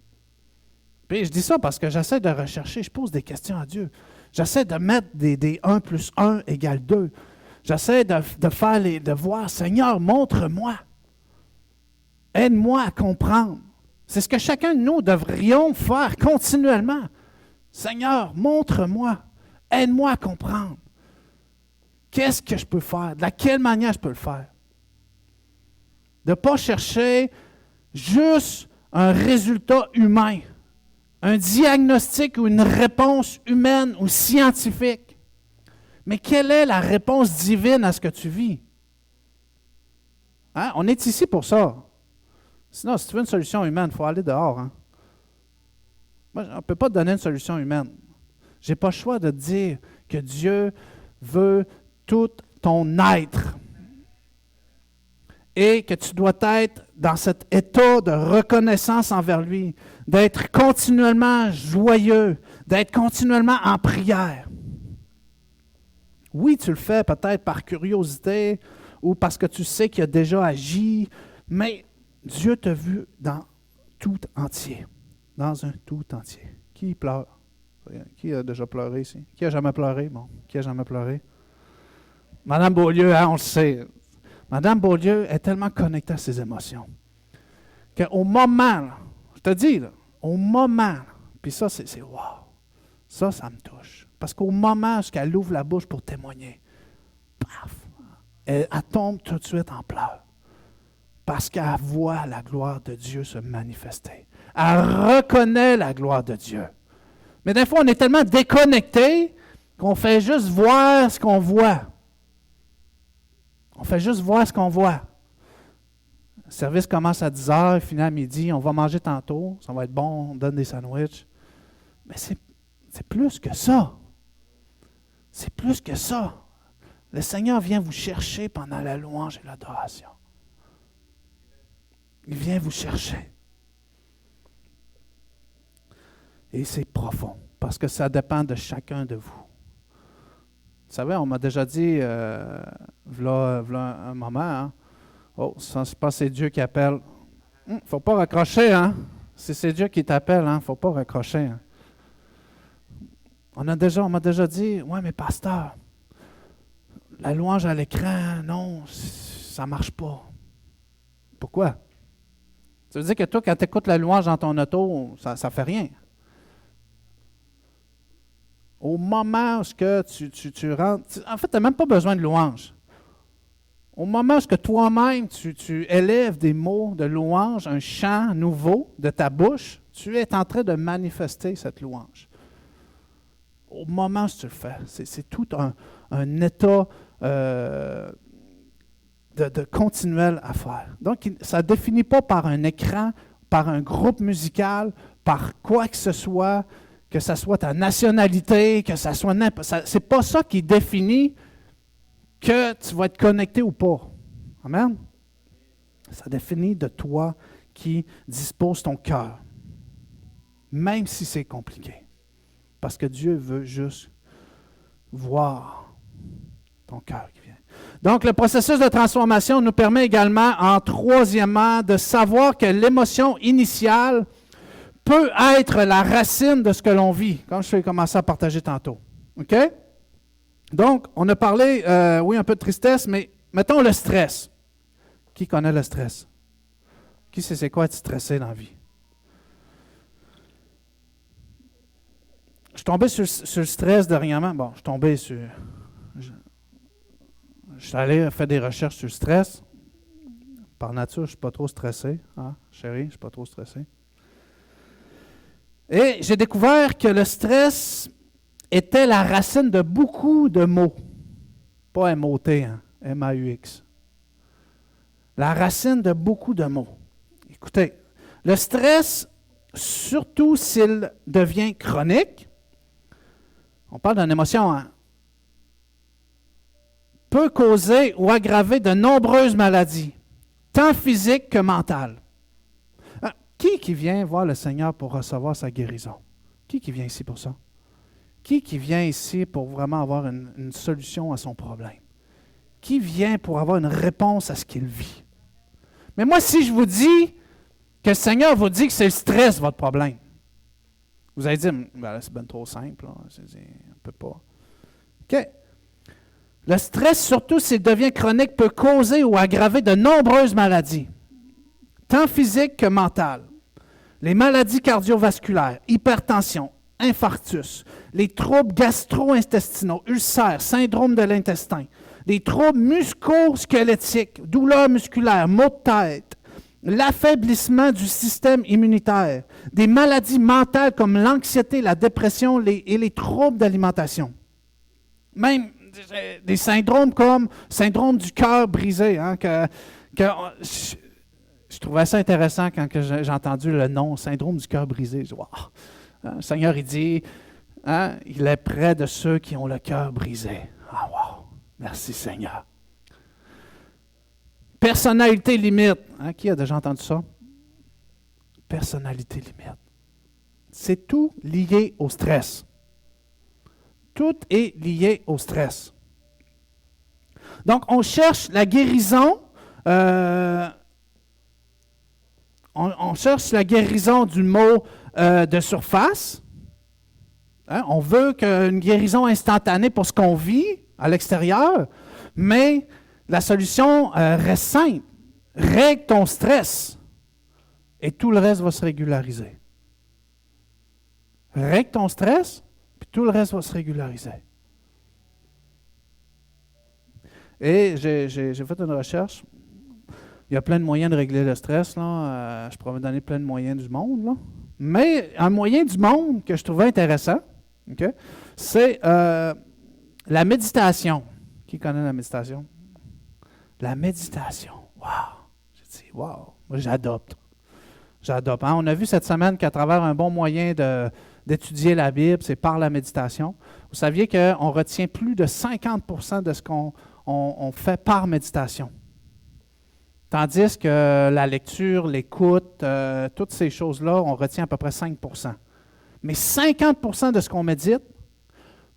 Puis je dis ça parce que j'essaie de rechercher, je pose des questions à Dieu. J'essaie de mettre des 1 plus 1 égale 2. J'essaie de voir, Seigneur, montre-moi. Aide-moi à comprendre. C'est ce que chacun de nous devrions faire continuellement. Seigneur, montre-moi. Aide-moi à comprendre. Qu'est-ce que je peux faire? De quelle manière je peux le faire? De ne pas chercher juste un résultat humain, un diagnostic ou une réponse humaine ou scientifique. Mais quelle est la réponse divine à ce que tu vis? Hein? On est ici pour ça. Sinon, si tu veux une solution humaine, il faut aller dehors. Hein? Moi, on ne peut pas te donner une solution humaine. Je n'ai pas le choix de te dire que Dieu veut tout ton être et que tu dois être dans cet état de reconnaissance envers lui, d'être continuellement joyeux, d'être continuellement en prière. Oui, tu le fais peut-être par curiosité ou parce que tu sais qu'il a déjà agi, mais Dieu t'a vu dans tout entier, dans un tout entier. Qui pleure? Qui a déjà pleuré ici? Qui a jamais pleuré? Bon, qui a jamais pleuré? Madame Beaulieu, hein, on le sait. Madame Beaulieu est tellement connectée à ses émotions qu'au moment, là, je te dis, là, au moment, puis ça, c'est wow, ça me touche. Parce qu'au moment où elle ouvre la bouche pour témoigner, paf, elle tombe tout de suite en pleurs. Parce qu'elle voit la gloire de Dieu se manifester. Elle reconnaît la gloire de Dieu. Mais des fois, on est tellement déconnecté qu'on fait juste voir ce qu'on voit. On fait juste voir ce qu'on voit. Le service commence à 10 heures, finit à midi, on va manger tantôt, ça va être bon, on donne des sandwichs. Mais c'est plus que ça. C'est plus que ça. Le Seigneur vient vous chercher pendant la louange et l'adoration. Il vient vous chercher. Et c'est profond, parce que ça dépend de chacun de vous. Vous savez, on m'a déjà dit, v'là un moment, hein, oh, ça c'est pas c'est Dieu qui appelle. Faut pas raccrocher, hein? Si c'est Dieu qui t'appelle, hein, faut pas raccrocher. Hein. On m'a déjà dit, ouais, mais pasteur, la louange à l'écran, non, ça marche pas. Pourquoi? Ça veut dire que toi, quand tu écoutes la louange dans ton auto, ça ne fait rien. Au moment où tu rentres, en fait, tu n'as même pas besoin de louange. Au moment où toi-même, tu élèves des mots de louange, un chant nouveau de ta bouche, tu es en train de manifester cette louange. Au moment où tu le fais, c'est tout un état de continuel à faire. Donc, ça ne définit pas par un écran, par un groupe musical, par quoi que ce soit ta nationalité, que ça soit c'est pas ça qui définit que tu vas être connecté ou pas. Amen? Ça définit de toi qui dispose ton cœur. même si c'est compliqué. Parce que Dieu veut juste voir ton cœur qui vient. Donc, le processus de transformation nous permet également, en troisièmement, de savoir que l'émotion initiale peut être la racine de ce que l'on vit, comme je vais commencer à partager tantôt. OK? Donc, on a parlé, oui, un peu de tristesse, mais mettons le stress. Qui connaît le stress? Qui sait c'est quoi être stressé dans la vie? Je suis tombé sur le stress dernièrement. Bon, je suis tombé sur... Je suis allé faire des recherches sur le stress. Par nature, je ne suis pas trop stressé. Hein, chérie, je ne suis pas trop stressé. Et j'ai découvert que le stress était la racine de beaucoup de mots. Pas M-O-T, hein, M-A-U-X. La racine de beaucoup de mots. Écoutez, le stress, surtout s'il devient chronique, on parle d'une émotion, hein, peut causer ou aggraver de nombreuses maladies, tant physiques que mentales. Qui vient voir le Seigneur pour recevoir sa guérison? Qui vient ici pour ça? Qui vient ici pour vraiment avoir une solution à son problème? Qui vient pour avoir une réponse à ce qu'il vit? Mais moi, si je vous dis que le Seigneur vous dit que c'est le stress votre problème, vous allez dire, ben, c'est bien trop simple, là. On ne peut pas. OK. Le stress, surtout s'il devient chronique, peut causer ou aggraver de nombreuses maladies, tant physiques que mentales. Les maladies cardiovasculaires, hypertension, infarctus, les troubles gastro-intestinaux, ulcères, syndrome de l'intestin, les troubles musculo-squelettiques, douleurs musculaires, maux de tête, l'affaiblissement du système immunitaire, des maladies mentales comme l'anxiété, la dépression et les troubles d'alimentation. Même des syndromes comme syndrome du cœur brisé, hein, je trouvais ça intéressant quand j'ai entendu le nom, syndrome du cœur brisé. Je dis, wow. Le Seigneur, il dit, hein, il est près de ceux qui ont le cœur brisé. Ah, wow. Merci, Seigneur. Personnalité limite. Hein, qui a déjà entendu ça? Personnalité limite. C'est tout lié au stress. Tout est lié au stress. Donc, on cherche la guérison. On cherche la guérison du mot de surface. Hein? On veut une guérison instantanée pour ce qu'on vit à l'extérieur, mais la solution reste simple. Règle ton stress et tout le reste va se régulariser. Règle ton stress, puis tout le reste va se régulariser. Et j'ai fait une recherche. Il y a plein de moyens de régler le stress. Là. Je pourrais vous donner plein de moyens du monde. Là. Mais un moyen du monde que je trouvais intéressant, okay, c'est la méditation. Qui connaît la méditation? La méditation. Wow! J'ai dit, wow! Moi, j'adopte. J'adopte. Hein? On a vu cette semaine qu'à travers un bon moyen d'étudier la Bible, c'est par la méditation. Vous saviez qu'on retient plus de 50% de ce qu'on fait par méditation. Tandis que la lecture, l'écoute, toutes ces choses-là, on retient à peu près 5%. Mais 50% de ce qu'on médite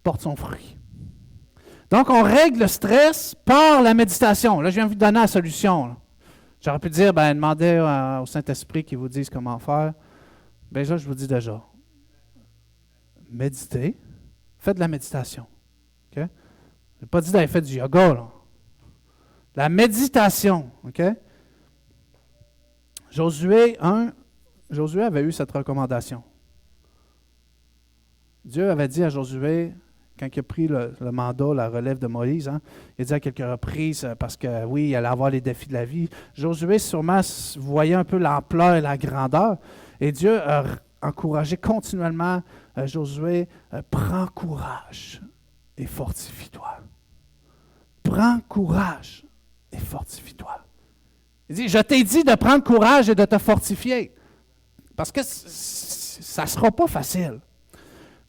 porte son fruit. Donc, on règle le stress par la méditation. Là, je viens de vous donner la solution. Là. J'aurais pu dire, demandez au Saint-Esprit qu'il vous dise comment faire. Bien, là, je vous dis déjà. Méditez. Faites de la méditation. Okay? Je n'ai pas dit d'aller faire du yoga, là. La méditation, OK? Josué avait eu cette recommandation. Dieu avait dit à Josué, quand il a pris le mandat, la relève de Moïse, hein, il a dit à quelques reprises, parce que oui, il allait avoir les défis de la vie. Josué sûrement voyait un peu l'ampleur et la grandeur. Et Dieu a encouragé continuellement Josué, prends courage et fortifie-toi. Prends courage et fortifie-toi. Il dit, je t'ai dit de prendre courage et de te fortifier. Parce que ça ne sera pas facile.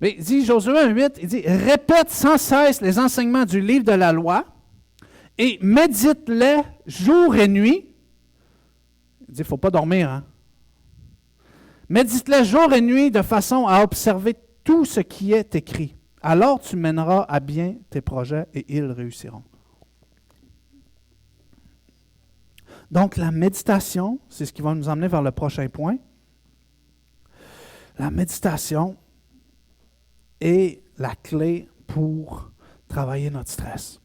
Mais il dit, Josué 8, il dit, répète sans cesse les enseignements du livre de la loi et médite-les jour et nuit. Il dit, il ne faut pas dormir, hein? Médite-les jour et nuit de façon à observer tout ce qui est écrit. Alors tu mèneras à bien tes projets et ils réussiront. Donc la méditation, c'est ce qui va nous emmener vers le prochain point. La méditation est la clé pour travailler notre stress.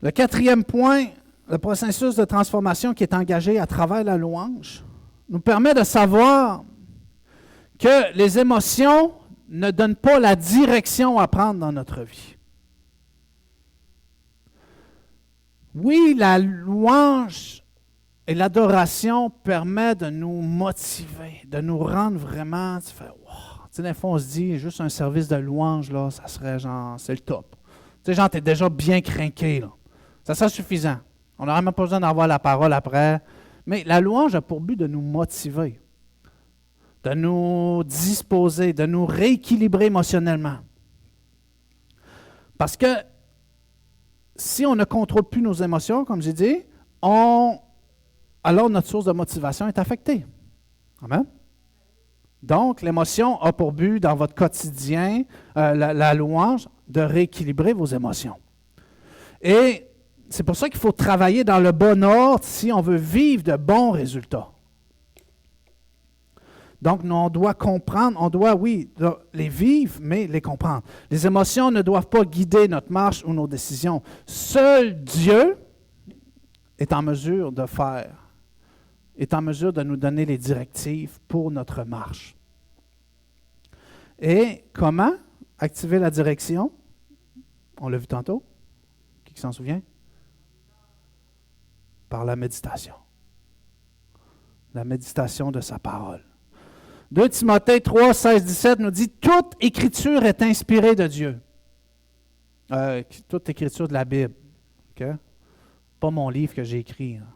Le quatrième point, le processus de transformation qui est engagé à travers la louange, nous permet de savoir que les émotions ne donnent pas la direction à prendre dans notre vie. Oui, la louange et l'adoration permettent de nous motiver, de nous rendre vraiment, tu fais, wow. Tu sais, des fois, on se dit, juste un service de louange, là, ça serait genre, c'est le top. Tu sais, genre, t'es déjà bien crinqué, là. Ça serait suffisant. On n'aurait même pas besoin d'avoir la parole après. Mais la louange a pour but de nous motiver, de nous disposer, de nous rééquilibrer émotionnellement. Parce que si on ne contrôle plus nos émotions, comme j'ai dit, alors notre source de motivation est affectée. Amen? Donc, l'émotion a pour but, dans votre quotidien, la louange, de rééquilibrer vos émotions. Et c'est pour ça qu'il faut travailler dans le bon ordre si on veut vivre de bons résultats. Donc, nous, on doit comprendre, on doit, oui, les vivre, mais les comprendre. Les émotions ne doivent pas guider notre marche ou nos décisions. Seul Dieu est en mesure de faire, est en mesure de nous donner les directives pour notre marche. Et comment activer la direction? On l'a vu tantôt. Qui s'en souvient? Par la méditation. La méditation de sa parole. 2 Timothée 3, 16, 17 nous dit « Toute écriture est inspirée de Dieu. » Toute écriture de la Bible. Okay? Pas mon livre que j'ai écrit. Hein.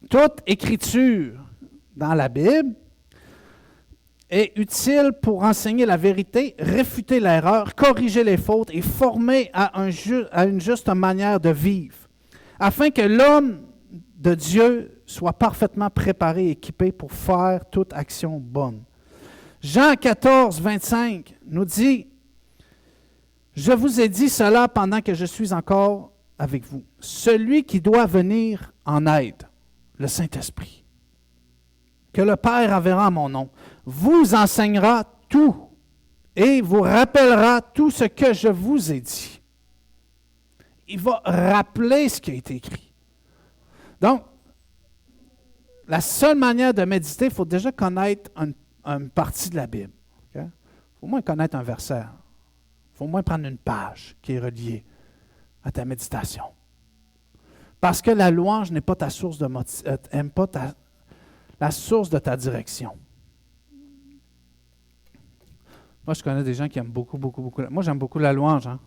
Toute écriture dans la Bible est utile pour enseigner la vérité, réfuter l'erreur, corriger les fautes et former à une juste manière de vivre, afin que l'homme de Dieu soit parfaitement préparé et équipé pour faire toute action bonne. Jean 14, 25 nous dit « Je vous ai dit cela pendant que je suis encore avec vous. Celui qui doit venir en aide, le Saint-Esprit, que le Père enverra en mon nom, vous enseignera tout et vous rappellera tout ce que je vous ai dit. » Il va rappeler ce qui a été écrit. Donc, la seule manière de méditer, il faut déjà connaître une partie de la Bible. Il faut au moins connaître un verset. Il faut au moins prendre une page qui est reliée à ta méditation. Parce que la louange n'est pas ta source de la source de ta direction. Moi, je connais des gens qui aiment beaucoup. Moi, j'aime beaucoup la louange. Hein?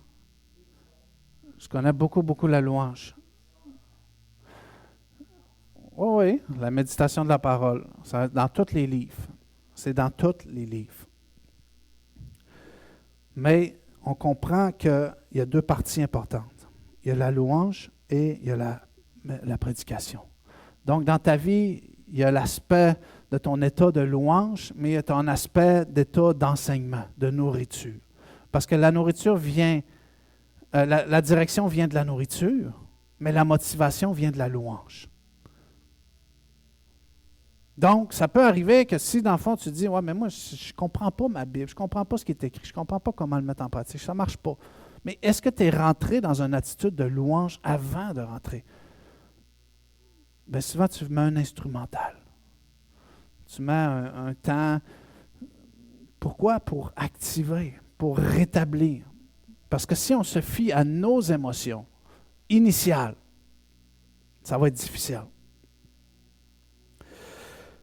Je connais beaucoup la louange. Oui, la méditation de la parole. C'est dans tous les livres. C'est dans tous les livres. Mais on comprend qu'il y a deux parties importantes. Il y a la louange et il y a la prédication. Donc, dans ta vie, il y a l'aspect de ton état de louange, mais il y a ton aspect d'état d'enseignement, de nourriture. Parce que la nourriture vient, la direction vient de la nourriture, mais la motivation vient de la louange. Donc, ça peut arriver que si, dans le fond, tu dis « Ouais, mais moi, je ne comprends pas ma Bible, je ne comprends pas ce qui est écrit, je ne comprends pas comment le mettre en pratique, ça ne marche pas. » Mais est-ce que tu es rentré dans une attitude de louange avant de rentrer? Bien, souvent, tu mets un instrumental. Tu mets un temps. Pourquoi? Pour activer, pour rétablir. Parce que si on se fie à nos émotions initiales, ça va être difficile.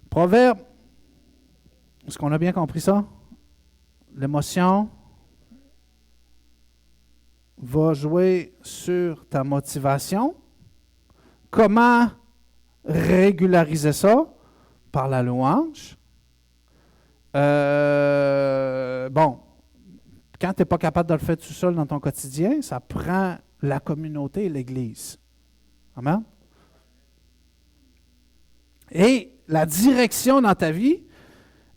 Proverbe, est-ce qu'on a bien compris ça? L'émotion va jouer sur ta motivation. Comment régulariser ça? Par la louange. Bon, quand tu n'es pas capable de le faire tout seul dans ton quotidien, ça prend la communauté et l'Église. Amen. Et la direction dans ta vie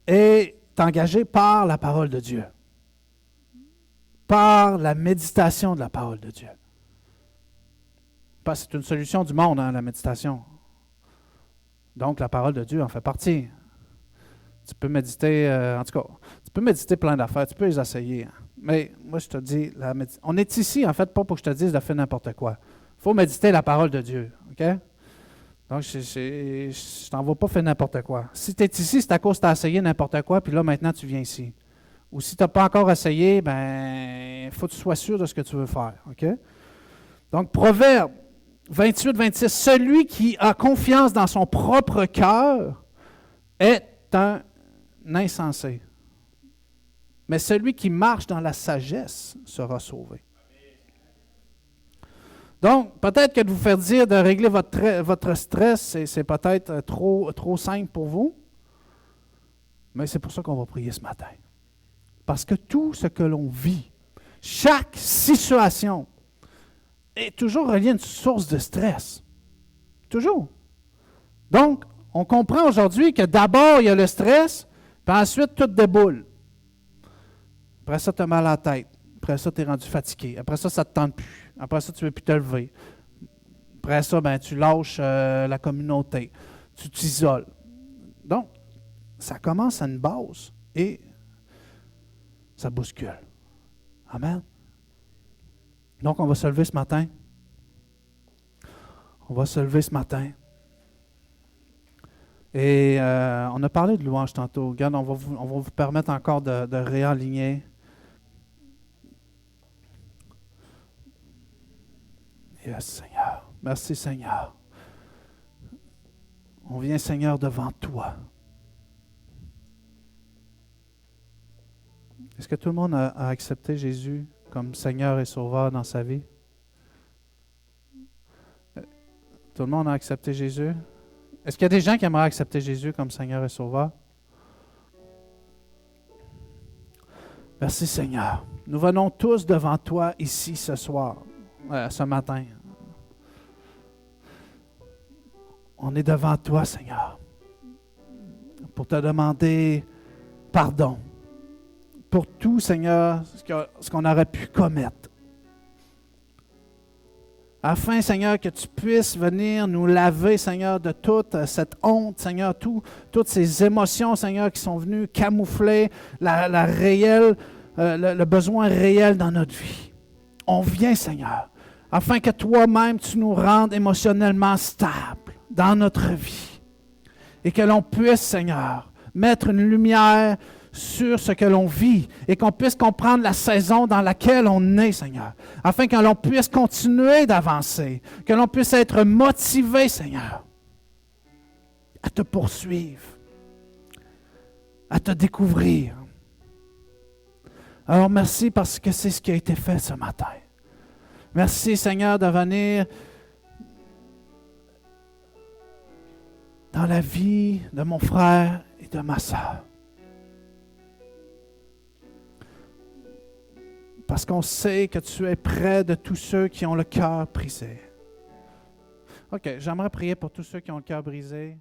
est engagée par la parole de Dieu, par la méditation de la parole de Dieu. C'est une solution du monde, hein, la méditation. Donc, la parole de Dieu en fait partie. Tu peux méditer, en tout cas, tu peux méditer plein d'affaires, tu peux les essayer. Hein. Mais moi, je te dis, on est ici, en fait, pas pour que je te dise de faire n'importe quoi. Il faut méditer la parole de Dieu, OK? Donc, je t'en vais pas faire n'importe quoi. Si tu es ici, c'est à cause que tu as essayé n'importe quoi, puis là, maintenant, tu viens ici. Ou si tu n'as pas encore essayé, ben, il faut que tu sois sûr de ce que tu veux faire, OK? Donc, Proverbe 28-26, celui qui a confiance dans son propre cœur est un insensé. Mais celui qui marche dans la sagesse sera sauvé. Donc, peut-être que de vous faire dire de régler votre stress, c'est peut-être trop simple pour vous, mais c'est pour ça qu'on va prier ce matin. Parce que tout ce que l'on vit, chaque situation, est toujours relié à une source de stress. Toujours. Donc, on comprend aujourd'hui que d'abord, il y a le stress, puis ensuite, tout déboule. Après ça, tu as mal à la tête. Après ça, tu es rendu fatigué. Après ça, ça ne te tente plus. Après ça, tu ne veux plus te lever. Après ça, ben, tu lâches la communauté. Tu t'isoles. Donc, ça commence à une base et ça bouscule. Amen. Donc, on va se lever ce matin. On va se lever ce matin. Et on a parlé de louange tantôt. Regarde, on va vous permettre encore de réaligner. Yes, Seigneur. Merci, Seigneur. On vient, Seigneur, devant toi. Est-ce que tout le monde a accepté Jésus comme Seigneur et Sauveur dans sa vie? Tout le monde a accepté Jésus? Est-ce qu'il y a des gens qui aimeraient accepter Jésus comme Seigneur et Sauveur? Merci, Seigneur. Nous venons tous devant toi ici ce soir, ce matin. On est devant toi, Seigneur, pour te demander pardon pour tout, Seigneur, ce qu'on aurait pu commettre. Afin, Seigneur, que tu puisses venir nous laver, Seigneur, de toute cette honte, Seigneur, toutes ces émotions, Seigneur, qui sont venues camoufler le besoin réel dans notre vie. On vient, Seigneur, afin que toi-même, tu nous rendes émotionnellement stables dans notre vie. Et que l'on puisse, Seigneur, mettre une lumière sur ce que l'on vit et qu'on puisse comprendre la saison dans laquelle on est, Seigneur, afin que l'on puisse continuer d'avancer, que l'on puisse être motivé, Seigneur, à te poursuivre, à te découvrir. Alors, merci parce que c'est ce qui a été fait ce matin. Merci, Seigneur, de venir dans la vie de mon frère et de ma sœur. Parce qu'on sait que tu es près de tous ceux qui ont le cœur brisé. OK, j'aimerais prier pour tous ceux qui ont le cœur brisé.